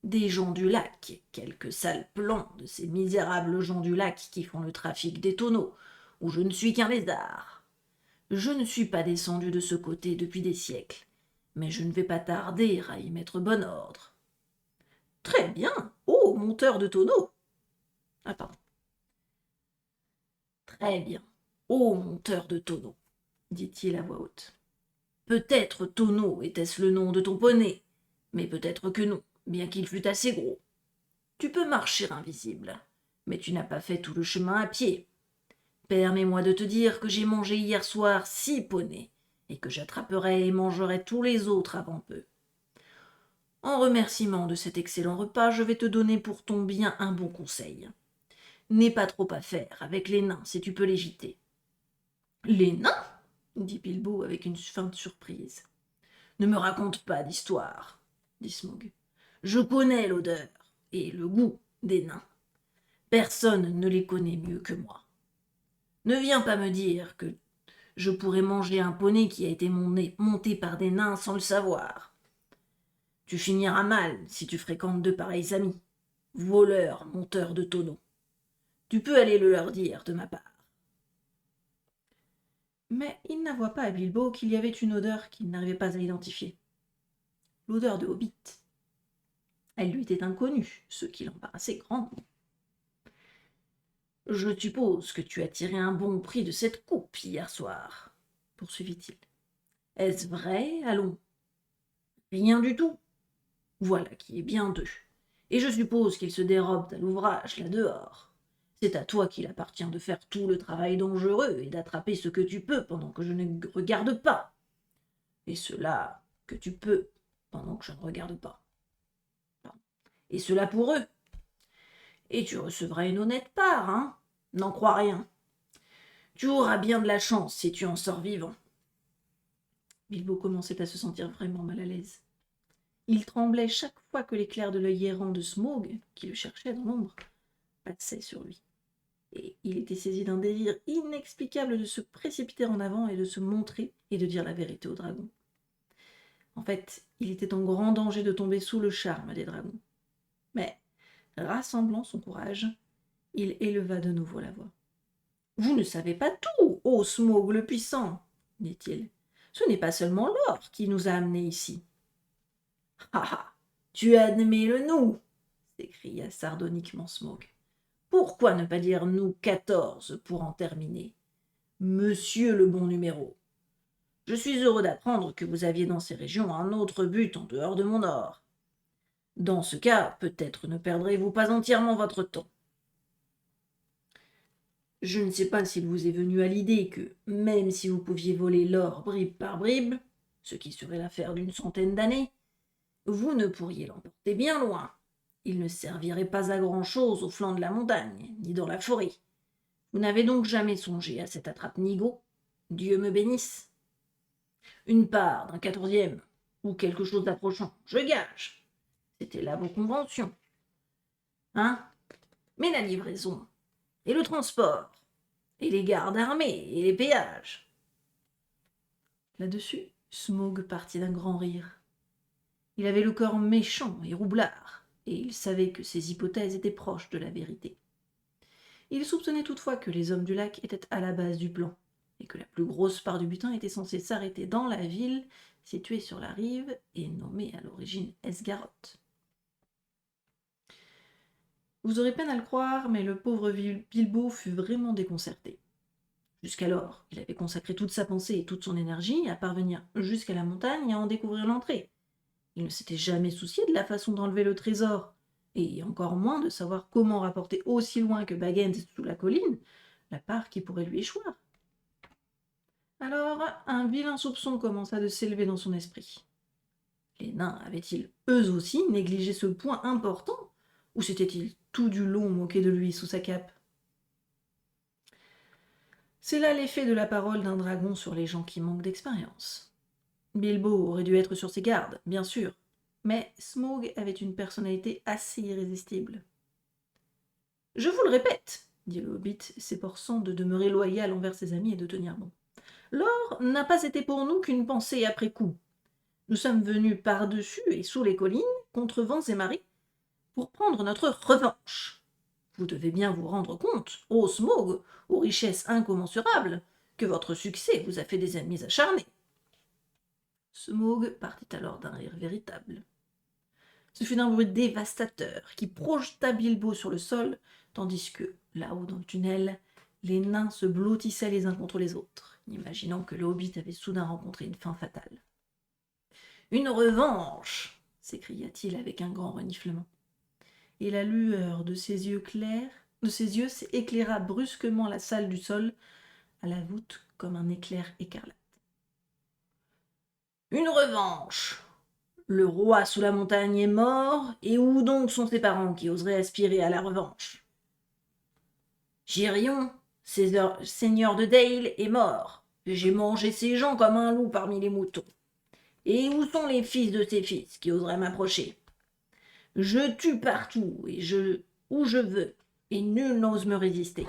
Des gens du lac, quelques sales plans de ces misérables gens du lac qui font le trafic des tonneaux, où je ne suis qu'un lézard. Je ne suis pas descendu de ce côté depuis des siècles, mais je ne vais pas tarder à y mettre bon ordre. Très bien, ô monteur de tonneaux. Ah, pardon. Très bien, ô monteur de tonneaux, dit-il à voix haute. Peut-être Tonneau était-ce le nom de ton poney, mais peut-être que non, bien qu'il fût assez gros. Tu peux marcher invisible, mais tu n'as pas fait tout le chemin à pied. Permets-moi de te dire que j'ai mangé hier soir 6 poneys, et que j'attraperai et mangerai tous les autres avant peu. En remerciement de cet excellent repas, je vais te donner pour ton bien un bon conseil. N'aie pas trop à faire avec les nains si tu peux l'éviter. Les nains ? Dit Bilbo avec une feinte surprise. Ne me raconte pas d'histoire, dit Smaug. Je connais l'odeur et le goût des nains. Personne ne les connaît mieux que moi. Ne viens pas me dire que je pourrais manger un poney qui a été monté par des nains sans le savoir. Tu finiras mal si tu fréquentes de pareils amis, voleurs, monteurs de tonneaux. Tu peux aller le leur dire de ma part. Mais il n'avoua pas à Bilbo qu'il y avait une odeur qu'il n'arrivait pas à identifier. L'odeur de Hobbit. Elle lui était inconnue, ce qui l'embarrassait grandement. « Je suppose que tu as tiré un bon prix de cette coupe hier soir, » poursuivit-il. « Est-ce vrai? Allons. » « Rien du tout. Voilà qui est bien d'eux. Et je suppose qu'ils se dérobent à l'ouvrage là-dehors. C'est à toi qu'il appartient de faire tout le travail dangereux et d'attraper ce que tu peux pendant que je ne regarde pas. Et cela que tu peux pendant que je ne regarde pas. Et cela pour eux. Et tu recevras une honnête part, hein? N'en crois rien. Tu auras bien de la chance si tu en sors vivant. » Bilbo commençait à se sentir vraiment mal à l'aise. Il tremblait chaque fois que l'éclair de l'œil errant de Smaug, qui le cherchait dans l'ombre, passait sur lui. Et il était saisi d'un désir inexplicable de se précipiter en avant et de se montrer et de dire la vérité au dragon. En fait, il était en grand danger de tomber sous le charme des dragons. Mais, rassemblant son courage, il éleva de nouveau la voix. « Vous ne savez pas tout, ô Smaug le puissant, dit-il. Ce n'est pas seulement l'or qui nous a amenés ici. »« Ah ah, tu admets le nous, s'écria sardoniquement Smaug. Pourquoi ne pas dire nous 14 pour en terminer? Monsieur le bon numéro. Je suis heureux d'apprendre que vous aviez dans ces régions un autre but en dehors de mon or. Dans ce cas, peut-être ne perdrez-vous pas entièrement votre temps. Je ne sais pas s'il vous est venu à l'idée que, même si vous pouviez voler l'or bribe par bribe, ce qui serait l'affaire d'une centaine d'années, vous ne pourriez l'emporter bien loin. Il ne servirait pas à grand-chose au flanc de la montagne, ni dans la forêt. Vous n'avez donc jamais songé à cette attrape-nigo? Dieu me bénisse. Une part d'un 14e, ou quelque chose d'approchant, je gage. C'était là vos conventions. Hein? Mais la livraison, et le transport, et les gardes armés, et les péages. » Là-dessus, Smaug partit d'un grand rire. Il avait le corps méchant et roublard, et il savait que ses hypothèses étaient proches de la vérité. Il soupçonnait toutefois que les hommes du lac étaient à la base du plan, et que la plus grosse part du butin était censée s'arrêter dans la ville, située sur la rive, et nommée à l'origine Esgaroth. Vous aurez peine à le croire, mais le pauvre Bilbo fut vraiment déconcerté. Jusqu'alors, il avait consacré toute sa pensée et toute son énergie à parvenir jusqu'à la montagne et à en découvrir l'entrée. Il ne s'était jamais soucié de la façon d'enlever le trésor, et encore moins de savoir comment rapporter aussi loin que Baggins sous la colline la part qui pourrait lui échoir. Alors, un vilain soupçon commença de s'élever dans son esprit. Les nains avaient-ils, eux aussi, négligé ce point important, ou s'étaient-ils tout du long moqués de lui sous sa cape? C'est là l'effet de la parole d'un dragon sur les gens qui manquent d'expérience. Bilbo aurait dû être sur ses gardes, bien sûr, mais Smaug avait une personnalité assez irrésistible. « Je vous le répète, » dit le hobbit, s'efforçant de demeurer loyal envers ses amis et de tenir bon. « L'or n'a pas été pour nous qu'une pensée après coup. Nous sommes venus par-dessus et sous les collines, contre vents et marées, pour prendre notre revanche. Vous devez bien vous rendre compte, ô Smaug, aux richesses incommensurables, que votre succès vous a fait des ennemis acharnés. » Smaug partit alors d'un rire véritable. Ce fut d'un bruit dévastateur qui projeta Bilbo sur le sol, tandis que, là-haut dans le tunnel, les nains se blottissaient les uns contre les autres, imaginant que le hobbit avait soudain rencontré une fin fatale. « Une revanche !» s'écria-t-il avec un grand reniflement. Et la lueur de ses yeux éclaira brusquement la salle du sol à la voûte comme un éclair écarlate. « Une revanche ! Le roi sous la montagne est mort, et où donc sont ses parents qui oseraient aspirer à la revanche? Girion, seigneur de Dale, est mort, et j'ai mangé ses gens comme un loup parmi les moutons. Et où sont les fils de ses fils qui oseraient m'approcher? Je tue partout, où je veux, et nul n'ose me résister.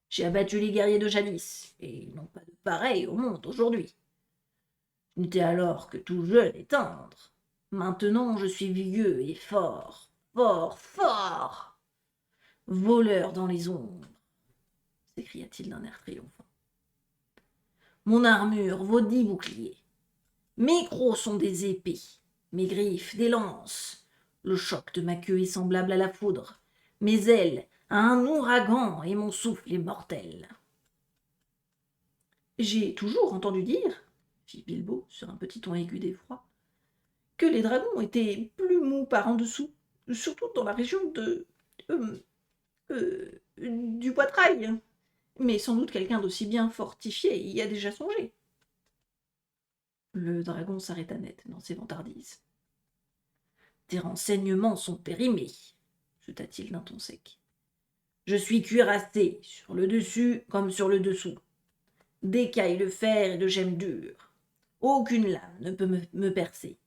J'ai abattu les guerriers de jadis, et ils n'ont pas de pareil au monde aujourd'hui. Je n'étais alors que tout jeune et tendre. Maintenant, je suis vieux et fort, fort, fort. Voleur dans les ombres, s'écria-t-il d'un air triomphant. Mon armure vaut 10 boucliers. Mes crocs sont des épées, mes griffes des lances. Le choc de ma queue est semblable à la foudre, mes ailes à un ouragan et mon souffle est mortel. J'ai toujours entendu dire, fit Bilbo sur un petit ton aigu d'effroi, que les dragons étaient plus mous par en dessous, surtout dans la région euh, du poitrail. Mais sans doute quelqu'un d'aussi bien fortifié y a déjà songé. Le dragon s'arrêta net dans ses vantardises. Tes renseignements sont périmés, ajouta-t-il d'un ton sec. Je suis cuirassé, sur le dessus comme sur le dessous. D'écailles de fer et de gemmes dures. Aucune lame ne peut me percer.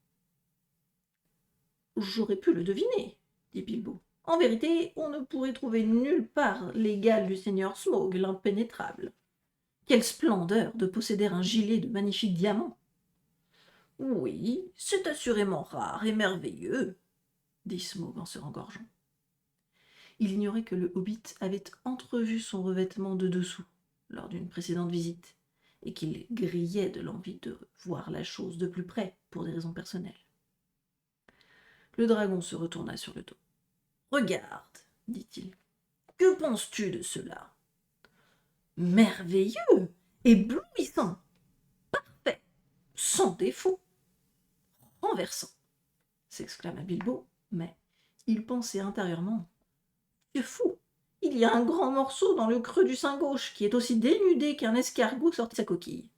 J'aurais pu le deviner, dit Bilbo. En vérité, on ne pourrait trouver nulle part l'égal du seigneur Smaug, l'impénétrable. Quelle splendeur de posséder un gilet de magnifiques diamants. Oui, c'est assurément rare et merveilleux, dit Smaug en se rengorgeant. Il ignorait que le hobbit avait entrevu son revêtement de dessous lors d'une précédente visite, et qu'il grillait de l'envie de voir la chose de plus près pour des raisons personnelles. Le dragon se retourna sur le dos. « Regarde, dit-il, que penses-tu de cela ? » « Merveilleux, éblouissant, parfait, sans défaut, renversant, s'exclama Bilbo, mais il pensait intérieurement. C'est fou, il y a un grand morceau dans le creux du sein gauche qui est aussi dénudé qu'un escargot sorti de sa coquille.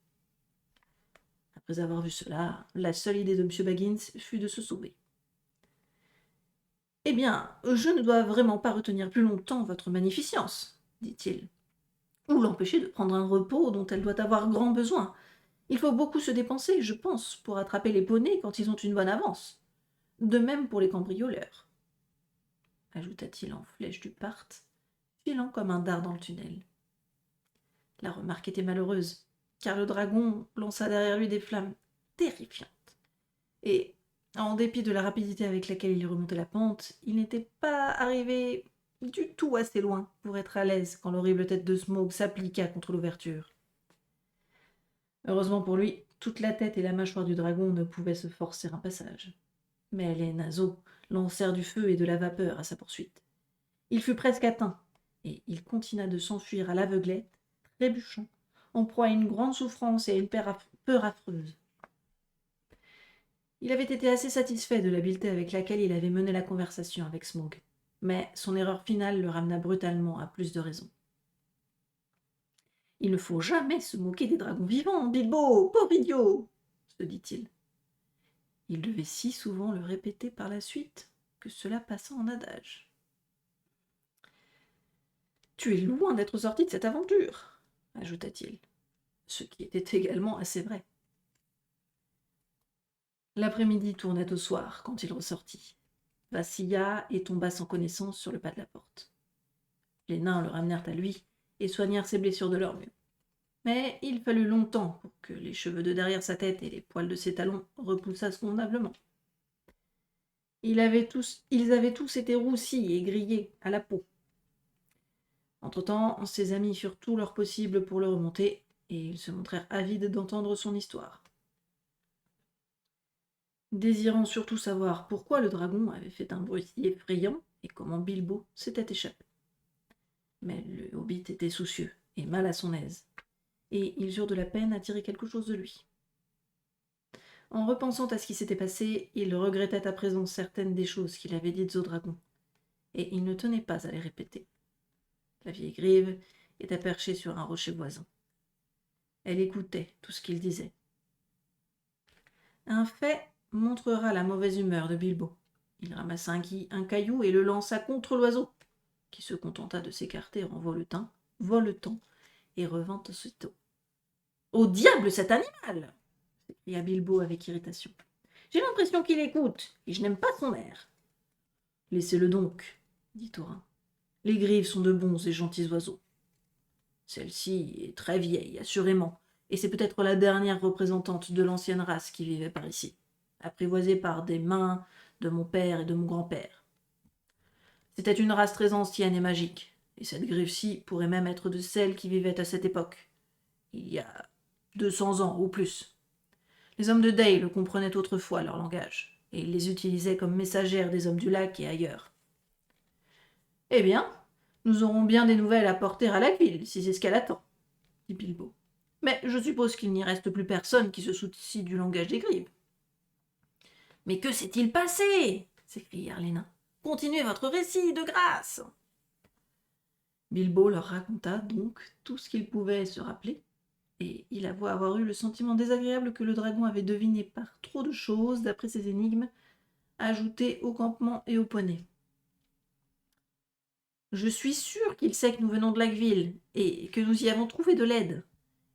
Après avoir vu cela, la seule idée de M. Baggins fut de se sauver. « Eh bien, je ne dois vraiment pas retenir plus longtemps votre magnificence, dit-il, ou l'empêcher de prendre un repos dont elle doit avoir grand besoin. Il faut beaucoup se dépenser, je pense, pour attraper les poneys quand ils ont une bonne avance. De même pour les cambrioleurs, ajouta-t-il en flèche du Parthe, filant comme un dard dans le tunnel. La remarque était malheureuse, car le dragon lança derrière lui des flammes terrifiantes. Et, en dépit de la rapidité avec laquelle il remontait la pente, il n'était pas arrivé du tout assez loin pour être à l'aise quand l'horrible tête de Smaug s'appliqua contre l'ouverture. Heureusement pour lui, toute la tête et la mâchoire du dragon ne pouvaient se forcer un passage. Mais les naseaux lancèrent du feu et de la vapeur à sa poursuite. Il fut presque atteint, et il continua de s'enfuir à l'aveuglette, trébuchant, en proie à une grande souffrance et à une peur affreuse. Il avait été assez satisfait de l'habileté avec laquelle il avait mené la conversation avec Smaug, mais son erreur finale le ramena brutalement à plus de raison. « Il ne faut jamais se moquer des dragons vivants, Bilbo, pauvre idiot !» se dit-il. Il devait si souvent le répéter par la suite que cela passa en adage. « Tu es loin d'être sorti de cette aventure, ajouta-t-il, ce qui était également assez vrai. L'après-midi tournait au soir quand il ressortit, vacilla et tomba sans connaissance sur le pas de la porte. Les nains le ramenèrent à lui et soignèrent ses blessures de leur mieux. Mais il fallut longtemps pour que les cheveux de derrière sa tête et les poils de ses talons repoussassent convenablement. Ils avaient tous été roussis et grillés à la peau. Entre-temps, ses amis firent tout leur possible pour le remonter, et ils se montrèrent avides d'entendre son histoire. Désirant surtout savoir pourquoi le dragon avait fait un bruit si effrayant et comment Bilbo s'était échappé. Mais le hobbit était soucieux et mal à son aise, et ils eurent de la peine à tirer quelque chose de lui. En repensant à ce qui s'était passé, il regrettait à présent certaines des choses qu'il avait dites au dragon, et il ne tenait pas à les répéter. La vieille grive était perchée sur un rocher voisin. Elle écoutait tout ce qu'il disait. Un fait montrera la mauvaise humeur de Bilbo. Il ramassa un caillou et le lança contre l'oiseau, qui se contenta de s'écarter en voletant, et revint aussitôt. « Au diable cet animal !» s'écria Bilbo avec irritation. « J'ai l'impression qu'il écoute, et je n'aime pas son air. »« Laissez-le donc, » dit Thorin. « Les grives sont de bons et gentils oiseaux. Celle-ci est très vieille, assurément, et c'est peut-être la dernière représentante de l'ancienne race qui vivait par ici, apprivoisée par des mains de mon père et de mon grand-père. C'était une race très ancienne et magique, et cette grive-ci pourrait même être de celles qui vivaient à cette époque, il y a 200 ans ou plus. Les hommes de Dale comprenaient autrefois leur langage, et il les utilisait comme messagères des hommes du lac et ailleurs. « Eh bien, nous aurons bien des nouvelles à porter à la ville, si c'est ce qu'elle attend, » dit Bilbo. « Mais je suppose qu'il n'y reste plus personne qui se soucie du langage des grives. »« Mais que s'est-il passé » s'écrièrent les nains. « Continuez votre récit, de grâce !» Bilbo leur raconta donc tout ce qu'il pouvait se rappeler, et il avoua avoir eu le sentiment désagréable que le dragon avait deviné par trop de choses, d'après ses énigmes, ajoutées au campement et au poney. « Je suis sûr qu'il sait que nous venons de Laqueville, et que nous y avons trouvé de l'aide,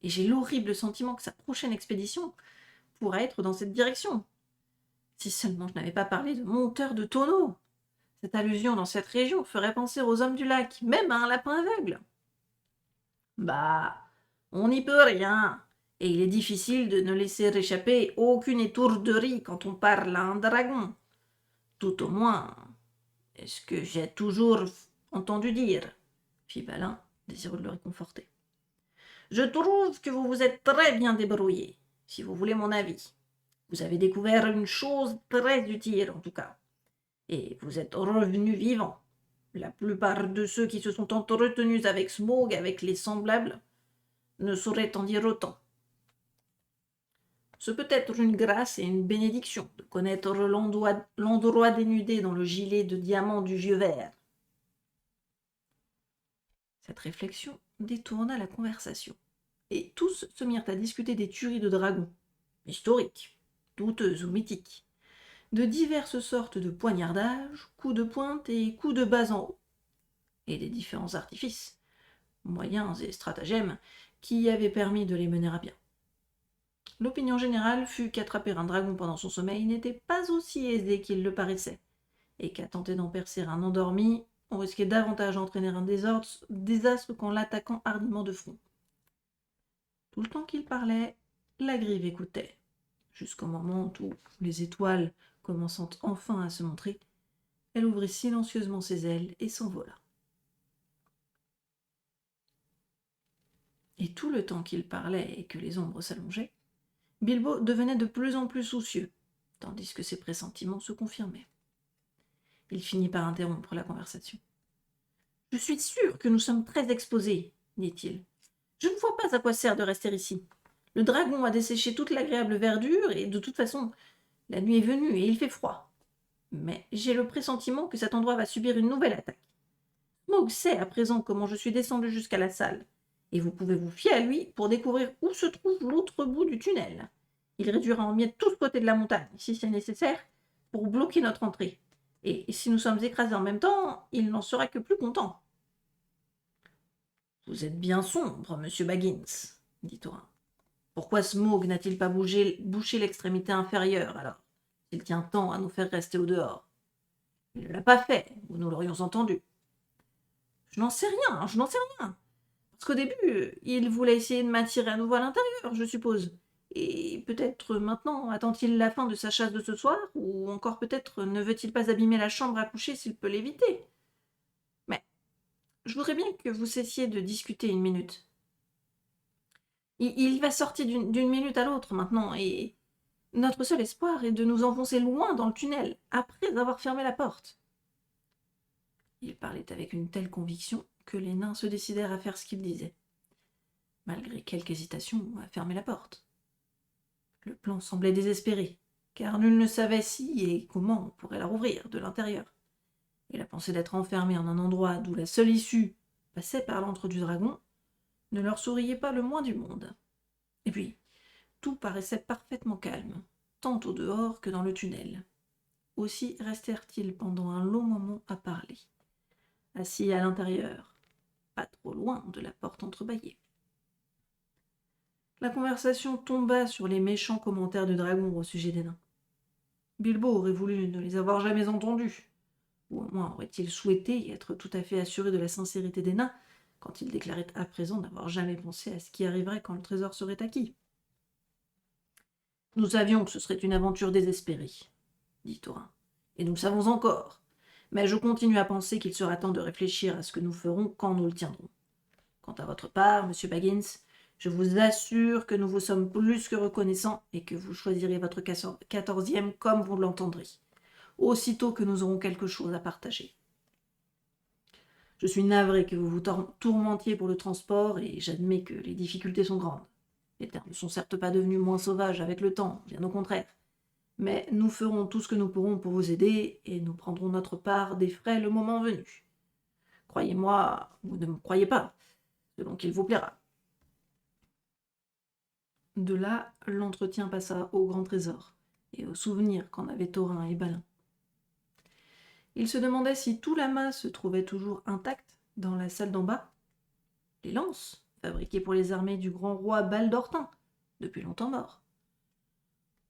et j'ai l'horrible sentiment que sa prochaine expédition pourra être dans cette direction. Si seulement je n'avais pas parlé de monteur de tonneaux. Cette allusion dans cette région ferait penser aux hommes du lac, même à un lapin aveugle. » « Bah, on n'y peut rien, et il est difficile de ne laisser échapper aucune étourderie quand on parle à un dragon. Tout au moins, est-ce que j'ai toujours entendu dire, » fit Balin, désireux de le réconforter. « Je trouve que vous vous êtes très bien débrouillé, si vous voulez mon avis. Vous avez découvert une chose très utile, en tout cas, et vous êtes revenu vivant. La plupart de ceux qui se sont entretenus avec Smaug, avec les semblables, ne sauraient en dire autant. Ce peut être une grâce et une bénédiction de connaître l'endroit dénudé dans le gilet de diamant du vieux ver. » Cette réflexion détourna la conversation, et tous se mirent à discuter des tueries de dragons, historiques, douteuses ou mythiques, de diverses sortes de poignardages, coups de pointe et coups de bas en haut, et des différents artifices, moyens et stratagèmes qui avaient permis de les mener à bien. L'opinion générale fut qu'attraper un dragon pendant son sommeil n'était pas aussi aisé qu'il le paraissait, et qu'à tenter d'en percer un endormi, on risquait davantage d'entraîner un désastre qu'en l'attaquant hardiment de front. Tout le temps qu'il parlait, la grive écoutait, jusqu'au moment où, les étoiles commençant enfin à se montrer, elle ouvrit silencieusement ses ailes et s'envola. Et tout le temps qu'il parlait et que les ombres s'allongeaient, Bilbo devenait de plus en plus soucieux, tandis que ses pressentiments se confirmaient. Il finit par interrompre la conversation. « Je suis sûr que nous sommes très exposés, » dit-il. « Je ne vois pas à quoi sert de rester ici. Le dragon a desséché toute l'agréable verdure, et de toute façon, la nuit est venue et il fait froid. Mais j'ai le pressentiment que cet endroit va subir une nouvelle attaque. Smaug sait à présent comment je suis descendu jusqu'à la salle, et vous pouvez vous fier à lui pour découvrir où se trouve l'autre bout du tunnel. Il réduira en miettes tout ce côté de la montagne, si c'est nécessaire, pour bloquer notre entrée. Et si nous sommes écrasés en même temps, il n'en sera que plus content. »« Vous êtes bien sombre, monsieur Baggins, » dit Thorin. « Pourquoi Smaug n'a-t-il pas bouché l'extrémité inférieure, alors, s'il tient tant à nous faire rester au dehors? Il ne l'a pas fait, ou nous l'aurions entendu. »« Je n'en sais rien. Parce qu'au début, il voulait essayer de m'attirer à nouveau à l'intérieur, je suppose. Et peut-être maintenant attend-il la fin de sa chasse de ce soir, ou encore peut-être ne veut-il pas abîmer la chambre à coucher s'il peut l'éviter. Mais je voudrais bien que vous cessiez de discuter une minute. Il va sortir d'une minute à l'autre maintenant, et notre seul espoir est de nous enfoncer loin dans le tunnel, après avoir fermé la porte. » Il parlait avec une telle conviction que les nains se décidèrent à faire ce qu'il disait, malgré quelque hésitation à fermer la porte. Le plan semblait désespéré, car nul ne savait si et comment on pourrait la rouvrir de l'intérieur, et la pensée d'être enfermé en un endroit d'où la seule issue passait par l'antre du dragon ne leur souriait pas le moins du monde. Et puis, tout paraissait parfaitement calme, tant au dehors que dans le tunnel. Aussi restèrent-ils pendant un long moment à parler, assis à l'intérieur, pas trop loin de la porte entrebâillée. La conversation tomba sur les méchants commentaires du dragon au sujet des nains. Bilbo aurait voulu ne les avoir jamais entendus, ou au moins aurait-il souhaité être tout à fait assuré de la sincérité des nains quand il déclarait à présent n'avoir jamais pensé à ce qui arriverait quand le trésor serait acquis. « Nous savions que ce serait une aventure désespérée, » dit Thorin, « et nous le savons encore, mais je continue à penser qu'il sera temps de réfléchir à ce que nous ferons quand nous le tiendrons. Quant à votre part, monsieur Baggins, Je vous assure que nous vous sommes plus que reconnaissants et que vous choisirez votre 14e comme vous l'entendrez, aussitôt que nous aurons quelque chose à partager. Je suis navré que vous vous tourmentiez pour le transport et j'admets que les difficultés sont grandes. Les terres ne sont certes pas devenues moins sauvages avec le temps, bien au contraire. Mais nous ferons tout ce que nous pourrons pour vous aider et nous prendrons notre part des frais le moment venu. Croyez-moi, ou ne me croyez pas, selon qu'il vous plaira. De là, l'entretien passa au grand trésor et aux souvenirs qu'en avaient Thorin et Balin. Il se demandait si tout l'amas se trouvait toujours intact dans la salle d'en bas. Les lances, fabriquées pour les armées du grand roi Baldortin, depuis longtemps mort,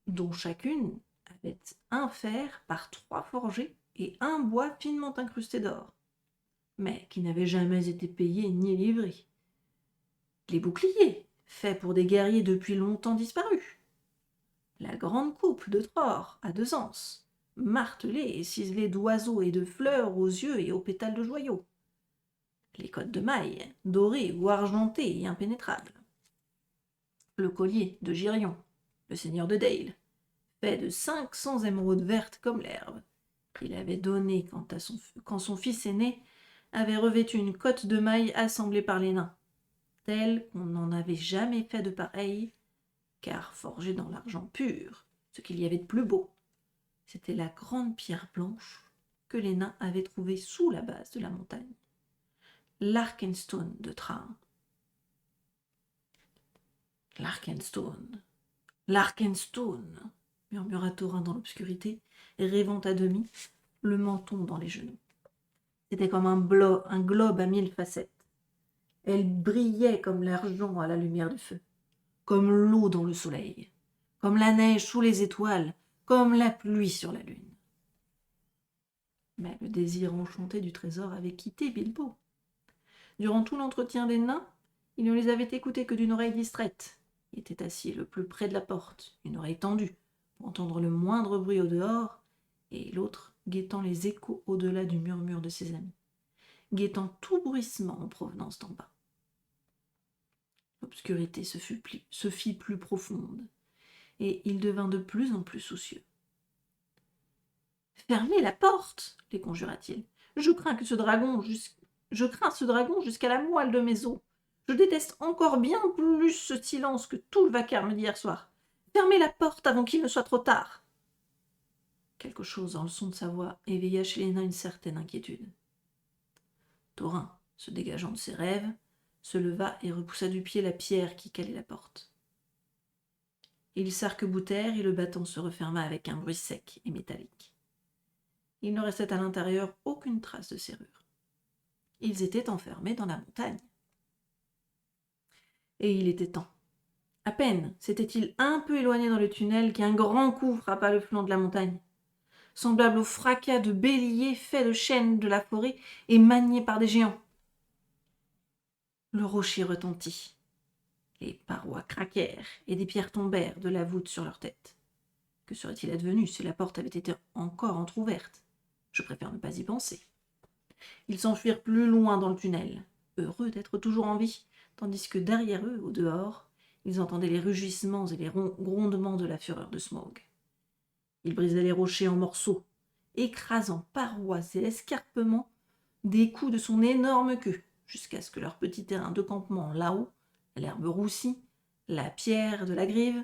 dont chacune avait un fer par 3 forgés et un bois finement incrusté d'or, mais qui n'avaient jamais été payés ni livrés. Les boucliers, faits pour des guerriers depuis longtemps disparus. La grande coupe de Tror à 2 anses, martelée et ciselée d'oiseaux et de fleurs aux yeux et aux pétales de joyaux. Les côtes de mailles, dorées ou argentées et impénétrables. Le collier de Girion, le seigneur de Dale, fait de 500 émeraudes vertes comme l'herbe, qu'il avait donné quand son fils aîné avait revêtu une cotte de mailles assemblée par les nains, telle qu'on n'en avait jamais fait de pareille, car forgée dans l'argent pur, ce qu'il y avait de plus beau, c'était la grande pierre blanche que les nains avaient trouvée sous la base de la montagne, l'Arkenstone de Traun. L'Arkenstone, l'Arkenstone, murmura Thorin dans l'obscurité, rêvant à demi, le menton dans les genoux. C'était comme un globe à 1000 facettes. Elle brillait comme l'argent à la lumière du feu, comme l'eau dans le soleil, comme la neige sous les étoiles, comme la pluie sur la lune. Mais le désir enchanté du trésor avait quitté Bilbo. Durant tout l'entretien des nains, il ne les avait écoutés que d'une oreille distraite. Il était assis le plus près de la porte, une oreille tendue, pour entendre le moindre bruit au dehors, et l'autre guettant les échos au-delà du murmure de ses amis, guettant tout bruissement en provenance d'en bas. L'obscurité se fit plus profonde, et il devint de plus en plus soucieux. « Fermez la porte !» les conjura-t-il. « Je crains ce dragon jusqu'à la moelle de mes os. Je déteste encore bien plus ce silence que tout le vacarme d'hier soir. Fermez la porte avant qu'il ne soit trop tard. » Quelque chose dans le son de sa voix éveilla chez les nains une certaine inquiétude. Thorin, se dégageant de ses rêves, se leva et repoussa du pied la pierre qui calait la porte. Ils s'arc-boutèrent et le battant se referma avec un bruit sec et métallique. Il ne restait à l'intérieur aucune trace de serrure. Ils étaient enfermés dans la montagne. Et il était temps. À peine s'était-il un peu éloigné dans le tunnel qu'un grand coup frappa le flanc de la montagne, semblable au fracas de béliers faits de chênes de la forêt et maniés par des géants. Le rocher retentit. Les parois craquèrent et des pierres tombèrent de la voûte sur leur tête. Que serait-il advenu si la porte avait été encore entr'ouverte ? Je préfère ne pas y penser. Ils s'enfuirent plus loin dans le tunnel, heureux d'être toujours en vie, tandis que derrière eux, au dehors, ils entendaient les rugissements et les grondements de la fureur de Smaug. Il brisait les rochers en morceaux, écrasant parois et escarpements des coups de son énorme queue, jusqu'à ce que leur petit terrain de campement là-haut, l'herbe roussie, la pierre de la grive,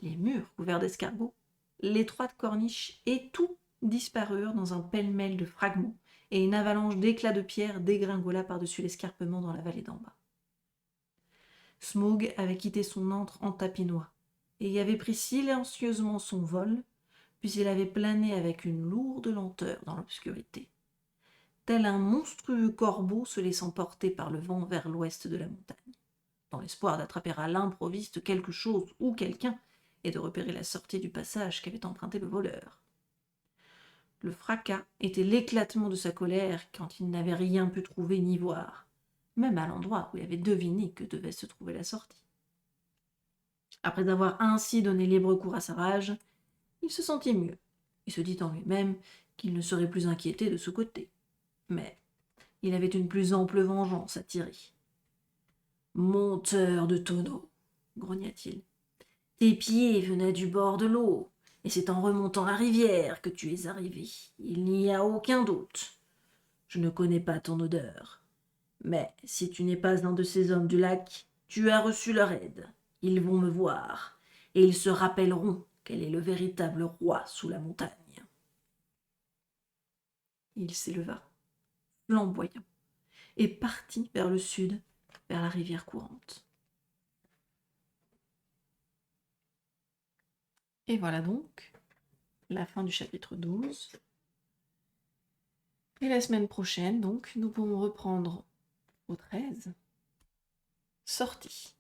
les murs couverts d'escargots, l'étroite corniche et tout disparurent dans un pêle-mêle de fragments, et une avalanche d'éclats de pierre dégringola par-dessus l'escarpement dans la vallée d'en bas. Smaug avait quitté son antre en tapinois, et y avait pris silencieusement son vol, puis il avait plané avec une lourde lenteur dans l'obscurité, tel un monstrueux corbeau se laissant porter par le vent vers l'ouest de la montagne, dans l'espoir d'attraper à l'improviste quelque chose ou quelqu'un, et de repérer la sortie du passage qu'avait emprunté le voleur. Le fracas était l'éclatement de sa colère quand il n'avait rien pu trouver ni voir, même à l'endroit où il avait deviné que devait se trouver la sortie. Après avoir ainsi donné libre cours à sa rage, il se sentit mieux, et se dit en lui-même qu'il ne serait plus inquiété de ce côté. Mais il avait une plus ample vengeance à tirer. Monteur de tonneaux, grogna-t-il. Tes pieds venaient du bord de l'eau, et c'est en remontant la rivière que tu es arrivé. Il n'y a aucun doute. Je ne connais pas ton odeur. Mais si tu n'es pas un de ces hommes du lac, tu as reçu leur aide. Ils vont me voir, et ils se rappelleront quel est le véritable roi sous la montagne. Il s'éleva, flamboyant, et partit vers le sud, vers la rivière courante. Et voilà donc la fin du chapitre 12. Et la semaine prochaine, donc, nous pourrons reprendre au 13. Sortie.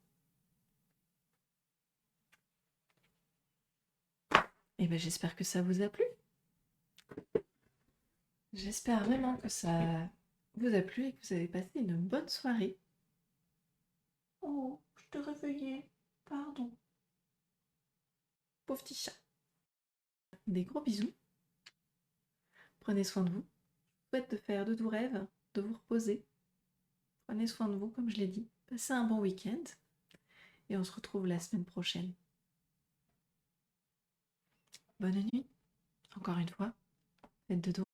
Et bien j'espère que ça vous a plu. J'espère vraiment que ça vous a plu et que vous avez passé une bonne soirée. Oh, je te réveillais. Pardon. Pauvre petit chat. Des gros bisous. Prenez soin de vous. Je vous souhaite de faire de doux rêves, de vous reposer. Prenez soin de vous, comme je l'ai dit. Passez un bon week-end. Et on se retrouve la semaine prochaine. Bonne nuit. Encore une fois, faites de doux